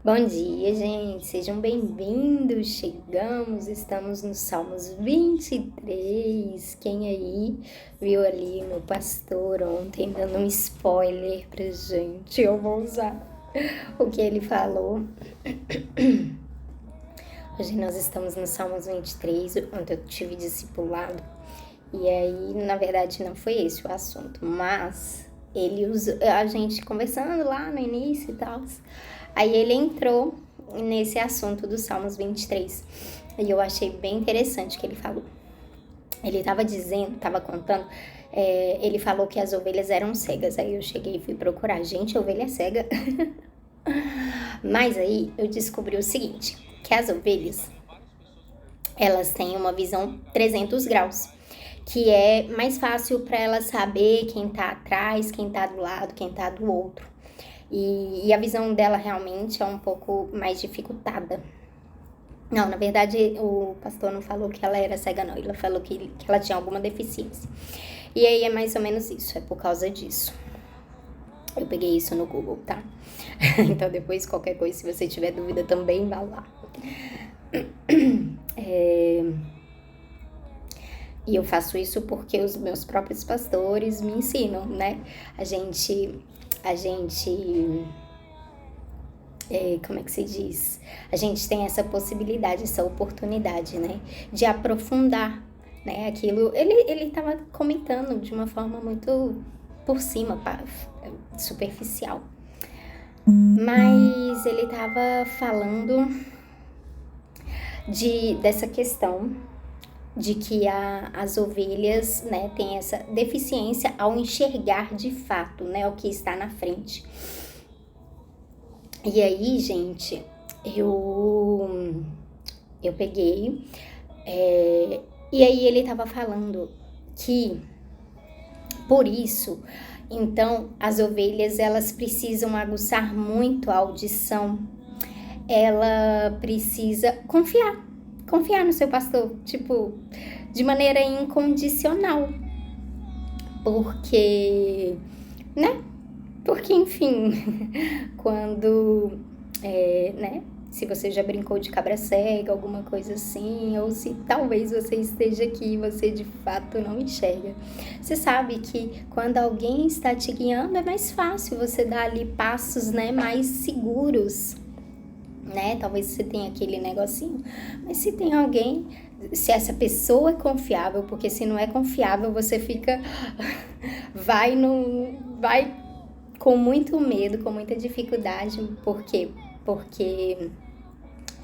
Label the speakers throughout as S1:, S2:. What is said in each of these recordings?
S1: Bom dia, gente. Sejam bem-vindos. Estamos no Salmos 23. Quem aí viu ali meu pastor ontem dando um spoiler pra gente? Eu vou usar o que ele falou. Hoje nós estamos no Salmos 23, onde eu tive discipulado. E aí, na verdade, não foi esse o assunto, mas ele usou, a gente conversando lá no início e tal. Aí ele entrou nesse assunto do Salmos 23. E eu achei bem interessante o que ele falou. Ele estava contando, ele falou que as ovelhas eram cegas. Aí eu cheguei e fui procurar. Gente, ovelha é cega. Mas aí eu descobri o seguinte, que as ovelhas, elas têm uma visão 300 graus, que é mais fácil para elas saber quem tá atrás, quem tá do lado, quem tá do outro. E a visão dela realmente é um pouco mais dificultada. Não, na verdade, o pastor não falou que ela era cega, não. Ele falou que ela tinha alguma deficiência. E aí é mais ou menos isso, é por causa disso. Eu peguei isso no Google, tá? Então depois, qualquer coisa, se você tiver dúvida também, vá lá. E eu faço isso porque os meus próprios pastores me ensinam, né? A gente como é que se diz? A gente tem essa possibilidade, essa oportunidade, né? De aprofundar, né? Aquilo. Ele estava comentando de uma forma muito por cima, superficial. Mas ele estava falando dessa questão de que as ovelhas, né, têm essa deficiência ao enxergar de fato, né, o que está na frente. E aí, gente, eu peguei, e aí ele tava falando que, por isso, então, as ovelhas, elas precisam aguçar muito a audição, ela precisa confiar no seu pastor, tipo, de maneira incondicional, porque, né? Porque, enfim, quando, né? Se você já brincou de cabra cega, alguma coisa assim, ou se talvez você esteja aqui e você de fato não enxerga. Você sabe que quando alguém está te guiando, é mais fácil você dar ali passos, né, mais seguros, né? Talvez você tenha aquele negocinho, mas se tem alguém, se essa pessoa é confiável, porque se não é confiável, você fica, vai com muito medo, com muita dificuldade, por quê? Porque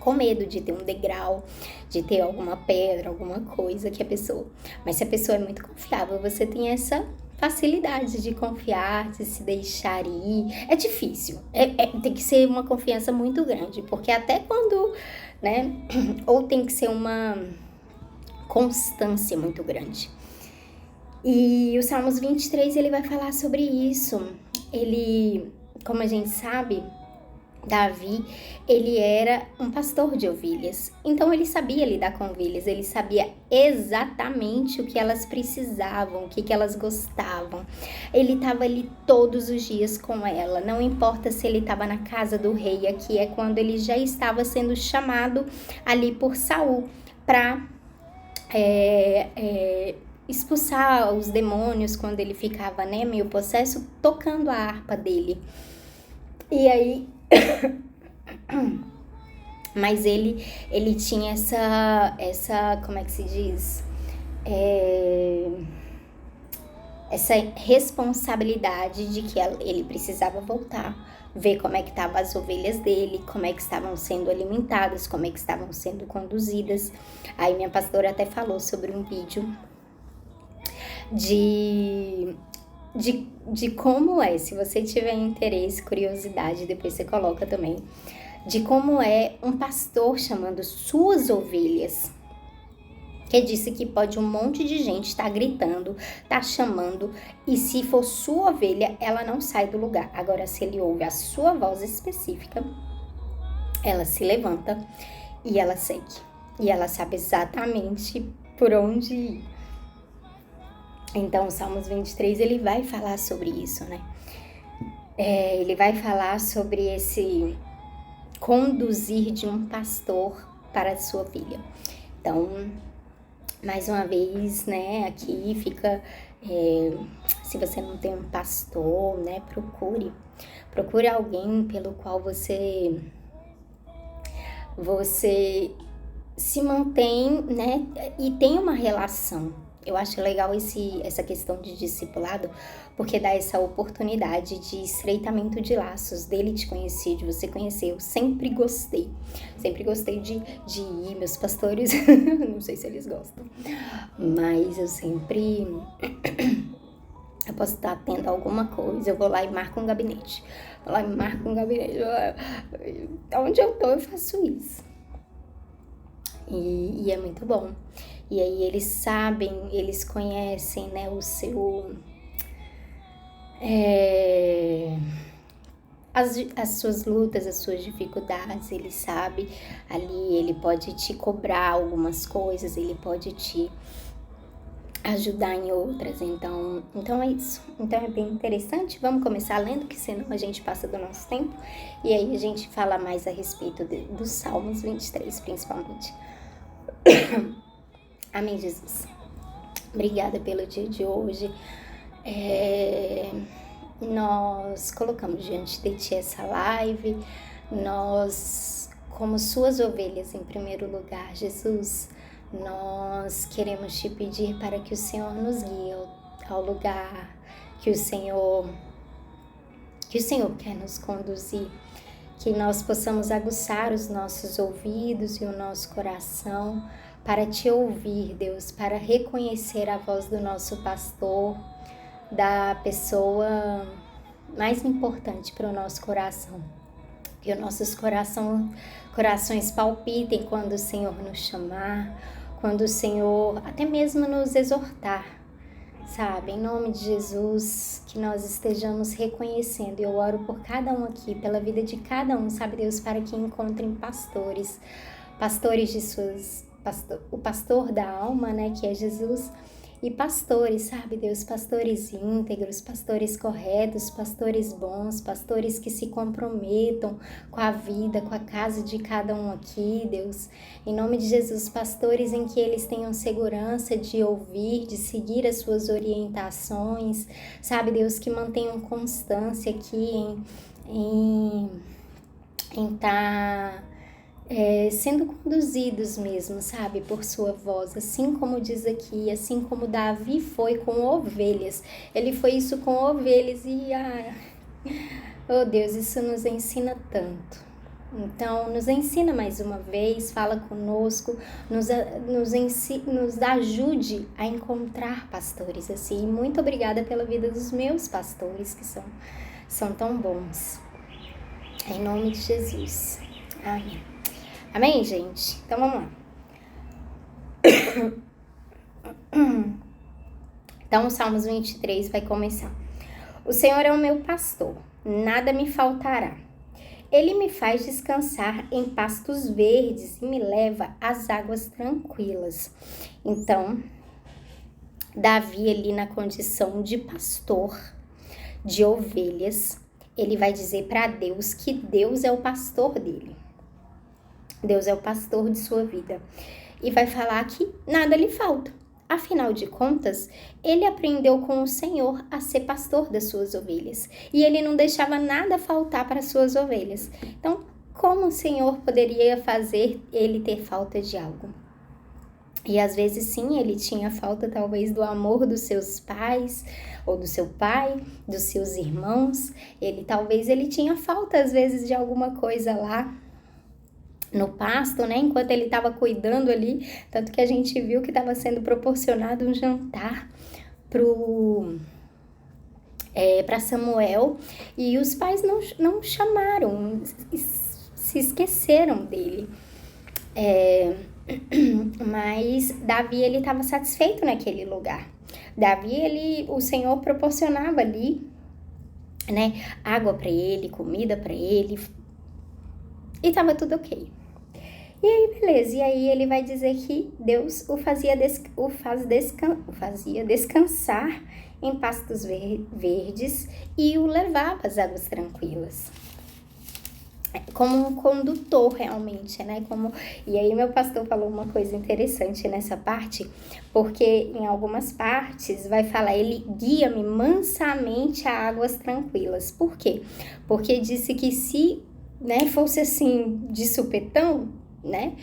S1: com medo de ter um degrau, de ter alguma pedra, alguma coisa que a pessoa... Mas se a pessoa é muito confiável, você tem essa facilidade de confiar, de se deixar ir. É difícil, tem que ser uma confiança muito grande, porque até quando, né, ou tem que ser uma constância muito grande. E o Salmos 23, ele vai falar sobre isso. Ele, como a gente sabe, Davi, ele era um pastor de ovelhas, então ele sabia lidar com ovelhas, ele sabia exatamente o que elas precisavam, o que elas gostavam. Ele estava ali todos os dias com ela, não importa se ele estava na casa do rei, aqui é quando ele já estava sendo chamado ali por Saul para expulsar os demônios, quando ele ficava, né, meio possesso, tocando a harpa dele. E aí mas ele tinha essa, como é que se diz? Essa responsabilidade de que ele precisava voltar, ver como é que estavam as ovelhas dele, como é que estavam sendo alimentadas, como é que estavam sendo conduzidas. Aí minha pastora até falou sobre um vídeo de como é, se você tiver interesse, curiosidade, depois você coloca também, de como é um pastor chamando suas ovelhas, que disse que pode um monte de gente estar gritando, estar chamando, e se for sua ovelha, ela não sai do lugar. Agora, se ele ouve a sua voz específica, ela se levanta e ela segue. E ela sabe exatamente por onde ir. Então, o Salmos 23, ele vai falar sobre isso, né? Ele vai falar sobre conduzir de um pastor para a sua filha. Então, mais uma vez, né, aqui fica, se você não tem um pastor, né, procure alguém pelo qual você se mantém, né, e tem uma relação. Eu acho legal essa questão de discipulado, porque dá essa oportunidade de estreitamento de laços, dele te conhecer, de você conhecer. Eu sempre gostei de ir, meus pastores, não sei se eles gostam, mas eu posso estar tendo alguma coisa, eu vou lá e marco um gabinete. Onde eu tô, eu faço isso. E é muito bom. E aí eles sabem, eles conhecem, né, o seu... as suas lutas, as suas dificuldades, ele sabe ali, ele pode te cobrar algumas coisas, ele pode te ajudar em outras, então é isso. Então é bem interessante. Vamos começar lendo, que senão a gente passa do nosso tempo, e aí a gente fala mais a respeito dos Salmos 23, principalmente. Amém, Jesus. Obrigada pelo dia de hoje. Nós colocamos diante de Ti essa live, nós, como Suas ovelhas, em primeiro lugar, Jesus, nós queremos Te pedir para que o Senhor nos guie ao lugar que o Senhor quer nos conduzir, que nós possamos aguçar os nossos ouvidos e o nosso coração para Te ouvir, Deus, para reconhecer a voz do nosso pastor, da pessoa mais importante para o nosso coração. Que os nossos corações palpitem quando o Senhor nos chamar, quando o Senhor até mesmo nos exortar, sabe? Em nome de Jesus, que nós estejamos reconhecendo. Eu oro por cada um aqui, pela vida de cada um, sabe, Deus, para que encontrem pastores o pastor da alma, né, que é Jesus, e pastores, sabe, Deus, pastores íntegros, pastores corretos, pastores bons, pastores que se comprometam com a vida, com a casa de cada um aqui, Deus, em nome de Jesus, pastores em que eles tenham segurança de ouvir, de seguir as suas orientações, sabe, Deus, que mantenham constância aqui em estar sendo conduzidos mesmo, sabe, por sua voz, assim como diz aqui, assim como Davi foi com ovelhas, ele foi isso com ovelhas e, oh Deus, isso nos ensina tanto. Então, nos ensina mais uma vez, fala conosco, nos ajude a encontrar pastores assim. Muito obrigada pela vida dos meus pastores, que são tão bons. Em nome de Jesus. Amém. Amém, gente? Então, vamos lá. Então, o Salmos 23 vai começar. O Senhor é o meu pastor, nada me faltará. Ele me faz descansar em pastos verdes e me leva às águas tranquilas. Então, Davi, ali na condição de pastor de ovelhas, ele vai dizer para Deus que Deus é o pastor dele. Deus é o pastor de sua vida. E vai falar que nada lhe falta. Afinal de contas, ele aprendeu com o Senhor a ser pastor das suas ovelhas. E ele não deixava nada faltar para as suas ovelhas. Então, como o Senhor poderia fazer ele ter falta de algo? E às vezes sim, ele tinha falta talvez do amor dos seus pais, ou do seu pai, dos seus irmãos. Talvez ele tinha falta às vezes de alguma coisa lá no pasto, né, enquanto ele estava cuidando ali, tanto que a gente viu que estava sendo proporcionado um jantar para Samuel, e os pais não chamaram, se esqueceram dele, mas Davi, ele estava satisfeito naquele lugar. Davi, o Senhor proporcionava ali, né, água para ele, comida para ele, e estava tudo ok. E aí, beleza, e aí ele vai dizer que Deus o fazia descansar em pastos verdes e o levava às águas tranquilas. como um condutor realmente, né? E aí meu pastor falou uma coisa interessante nessa parte, porque em algumas partes vai falar, ele guia-me mansamente a águas tranquilas. Por quê? Porque disse que se, né, fosse assim de supetão, né?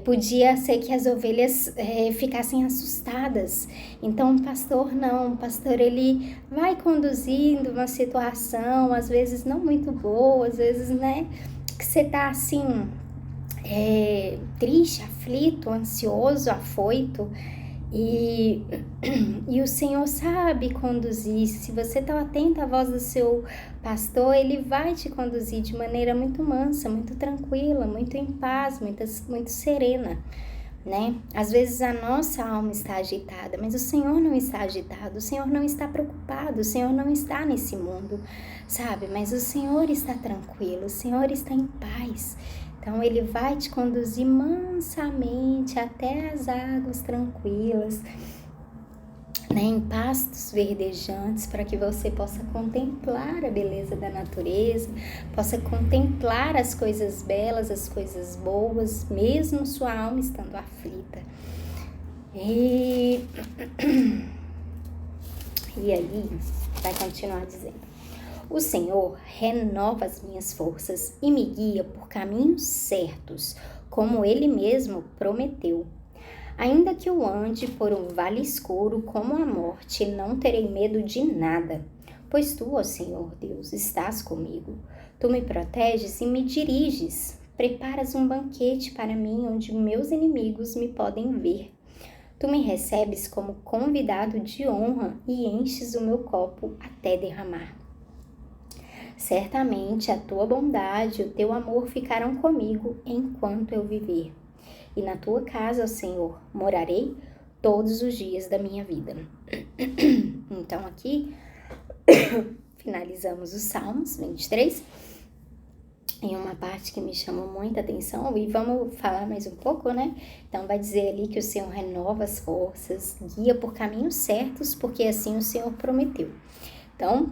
S1: Podia ser que as ovelhas ficassem assustadas. Então, o pastor não, o pastor ele vai conduzindo uma situação, às vezes não muito boa, às vezes, né, que você tá assim, triste, aflito, ansioso, afoito, e, e o Senhor sabe conduzir. Se você está atento à voz do seu pastor, ele vai te conduzir de maneira muito mansa, muito tranquila, muito em paz, muito serena, né? Às vezes a nossa alma está agitada, mas o Senhor não está agitado, o Senhor não está preocupado, o Senhor não está nesse mundo, sabe? Mas o Senhor está tranquilo, o Senhor está em paz. Então, ele vai te conduzir mansamente até as águas tranquilas, né, em pastos verdejantes, para que você possa contemplar a beleza da natureza, possa contemplar as coisas belas, as coisas boas, mesmo sua alma estando aflita. E aí, vai continuar dizendo: o Senhor renova as minhas forças e me guia por caminhos certos, como Ele mesmo prometeu. Ainda que eu ande por um vale escuro como a morte, não terei medo de nada, pois Tu, ó Senhor Deus, estás comigo. Tu me proteges e me diriges. Preparas um banquete para mim onde meus inimigos me podem ver. Tu me recebes como convidado de honra e enches o meu copo até derramar. Certamente a tua bondade e o teu amor ficarão comigo enquanto eu viver. E na tua casa, ó Senhor, morarei todos os dias da minha vida. Então aqui finalizamos os Salmos 23, em uma parte que me chamou muita atenção, e vamos falar mais um pouco, né? Então vai dizer ali que o Senhor renova as forças, guia por caminhos certos, porque assim o Senhor prometeu. Então,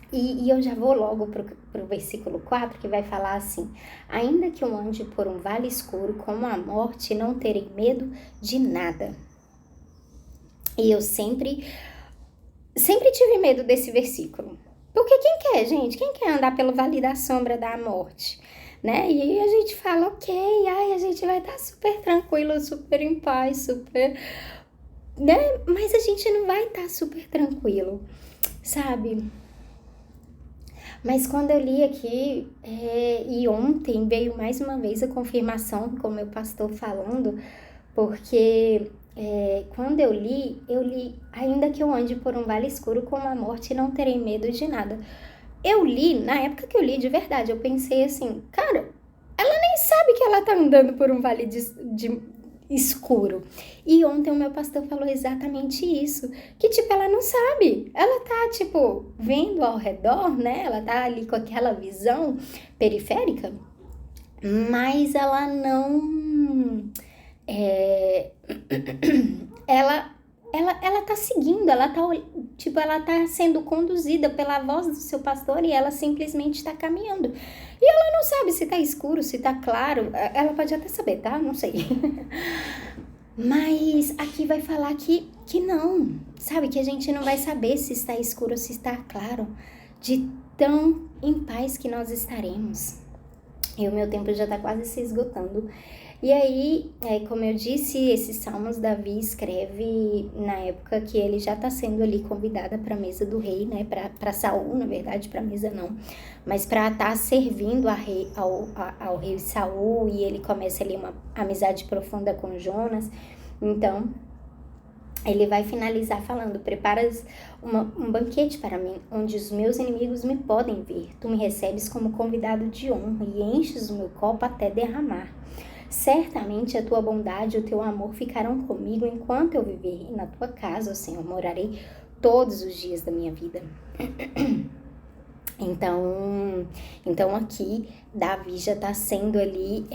S1: e eu já vou logo pro versículo 4, que vai falar assim: ainda que eu ande por um vale escuro como a morte, não terei medo de nada. E eu sempre tive medo desse versículo. Porque quem quer, gente? Quem quer andar pelo vale da sombra da morte? Né? E aí a gente fala, ok, a gente vai estar super tranquilo, super em paz, super... né? Mas a gente não vai estar super tranquilo, sabe? Mas quando eu li aqui, e ontem veio mais uma vez a confirmação com o meu pastor falando, porque quando eu li, ainda que eu ande por um vale escuro como a morte, não terei medo de nada. Eu li, na época que eu li de verdade, eu pensei assim, cara, ela nem sabe que ela tá andando por um vale de escuro. E ontem o meu pastor falou exatamente isso, que tipo, ela não sabe, ela tá tipo vendo ao redor, né, ela tá ali com aquela visão periférica, mas ela não ela tá seguindo, ela tá sendo conduzida pela voz do seu pastor e ela simplesmente tá caminhando. E ela não sabe se tá escuro, se tá claro, ela pode até saber, tá? Não sei. Mas aqui vai falar que não, sabe? Que a gente não vai saber se está escuro ou se está claro, de tão em paz que nós estaremos. E o meu tempo já tá quase se esgotando. E aí, como eu disse, esses salmos Davi escreve na época que ele já está sendo ali convidada para a mesa do rei, né? Para Saul, na verdade, para a mesa não, mas para estar servindo ao rei Saul, e ele começa ali uma amizade profunda com Jonas. Então, ele vai finalizar falando: preparas um banquete para mim, onde os meus inimigos me podem ver. Tu me recebes como convidado de honra e enches o meu copo até derramar. Certamente a tua bondade e o teu amor ficarão comigo enquanto eu viver, e na tua casa, ó Senhor, morarei todos os dias da minha vida. Então aqui Davi já está sendo ali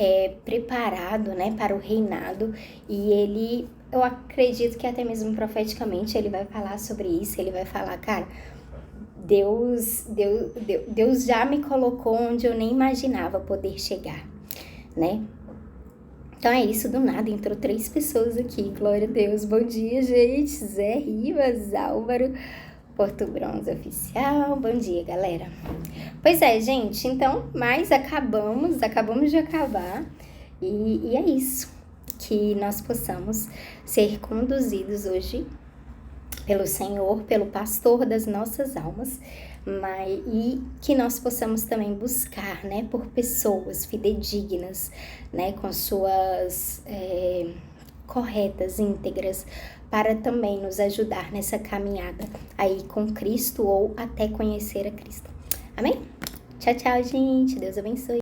S1: preparado, né, para o reinado, e eu acredito que até mesmo profeticamente ele vai falar sobre isso. Ele vai falar, cara, Deus já me colocou onde eu nem imaginava poder chegar, né? Então é isso, do nada, entrou 3 pessoas aqui, glória a Deus. Bom dia, gente, Zé Rivas, Álvaro, Porto Bronze Oficial, bom dia, galera. Pois é, gente, então, mas acabamos de acabar, e é isso, que nós possamos ser conduzidos hoje pelo Senhor, pelo pastor das nossas almas, e que nós possamos também buscar, né, por pessoas fidedignas, né, com suas corretas, íntegras, para também nos ajudar nessa caminhada aí com Cristo ou até conhecer a Cristo. Amém? Tchau, tchau, gente. Deus abençoe.